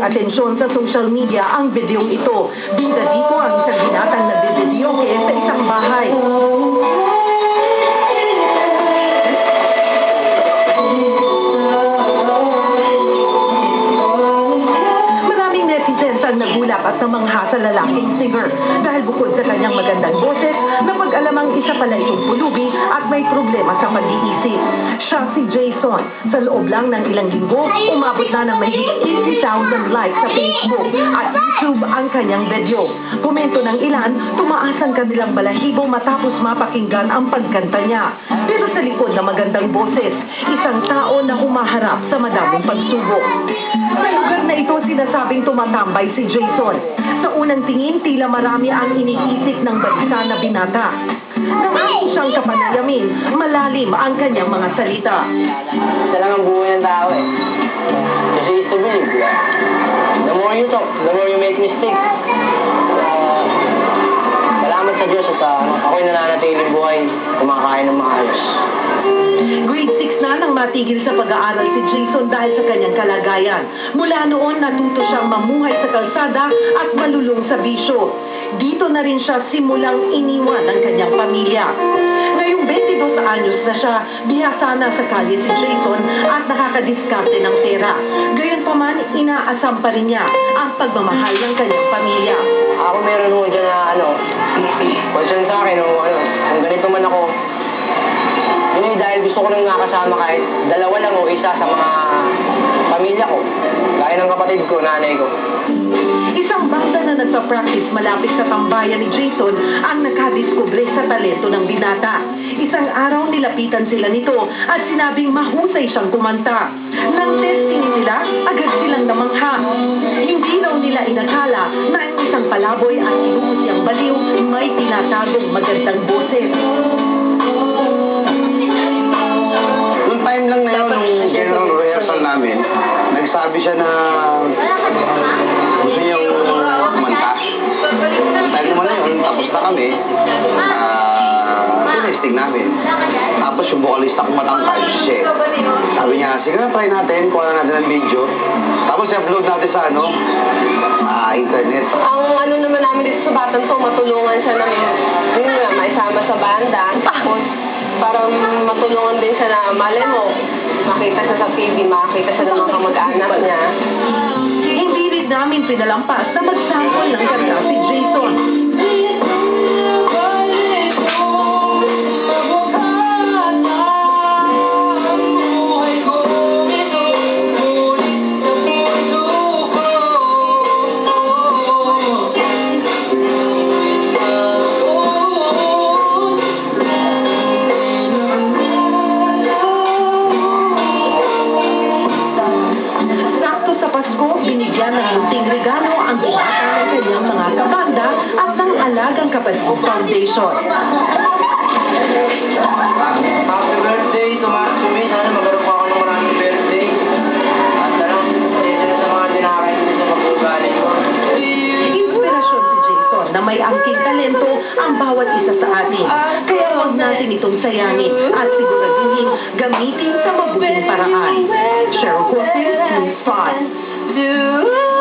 ng atensyon sa social media ang videong ito. Bida dito ang isang binatang nagbe-videoke sa isang bahay. Maraming netizens ang nagulat at namangha sa lalaking singer dahil bukod sa kanyang magandang boses, napag-alamang isa pala itong pulubi at may problema sa pag-iisip. Siya si Jason. Sa loob lang ng ilang linggo, umabot na ng mahigit 80,000 likes sa Facebook at YouTube ang kanyang video. Komento ng ilan, tumaas ang kanilang balahibo matapos mapakinggan ang pagkanta niya. Pero sa likod ng magandang boses, isang tao na humaharap sa madaming pagsubok. Sa lugar na ito, sinasabing tumatambay si Jason. Sa unang tingin, tila marami ang iniisip ng bansa na binata. Nang ako siyang kapanayamin, malalim ang kanyang mga salita. Isa lang ang buhay ng tao eh. Kasi is to believe. The more you talk, the more you make mistakes. Salamat sa Diyos at ako'y nananatiling buhay, kumakain ng maayos. Grade 6 na nang matigil sa pag-aaral si Jason dahil sa kanyang kalagayan. Mula noon, natuto siyang mamuhay sa kalsada at malulong sa bisyo. Dito na rin siya simulang iniwan ng kanyang pamilya. Ngayong 22 anyos na siya, bihasa na sa kalye si Jason at nakakadiskarte ng pera. Gayunpaman, inaasam pa rin niya ang pagmamahal ng kanyang pamilya. Ako meron mo dyan na concern sa akin kung ganito man ako. Yun dahil gusto ko nang nakasama kahit dalawa lang o isa sa mga pamilya ko. Gaya ng kapatid ko, nanay ko. Isang banda na nagpa-practice malapit sa tambayan ni Jason ang nakadiskubre sa talento ng binata. Isang araw nilapitan sila nito at sinabing mahusay siyang kumanta. Nang testing nila, agad silang namangha. Hindi raw nila inakala na ang isang palaboy at inuusyang baliw may tinatagong magandang boses. Noong time lang na yun, nung general rehearsal namin, nagsabi siya na gusto niyang kumanta. Time naman na yun, tapos na kami, tinesting namin. Tapos yung vocalista kumatangkad, si Chef. Sabi niya, sige na, try natin, kuha na natin ang video. Tapos i-upload natin sa internet. Ang naman namin dito sa Batang to, matulungan siya ng, yun nga, maisama sa banda. Tapos, para matulungan din siya na, malay mo, makita siya sa TV, makita siya ng mga kamag-anak niya. Hindi rin namin pinalampas na magsample ng kanta si Jason. Binigyan ng munting regalo ang binata ng kanyang mga kabanda at ng Alagang Kapatid Foundation. Happy birthday to me. Sana magkaroon pa ako ng maraming birthday. At pasensya sa mga dinakain ko sa pag-ugali ko. Inspirasyon si Jason na may angking talento ang bawat isa sa atin. Kaya huwag natin itong sayanin at siguraduhin gamitin sa mabuting paraan. Cheryl Cortez, News 5.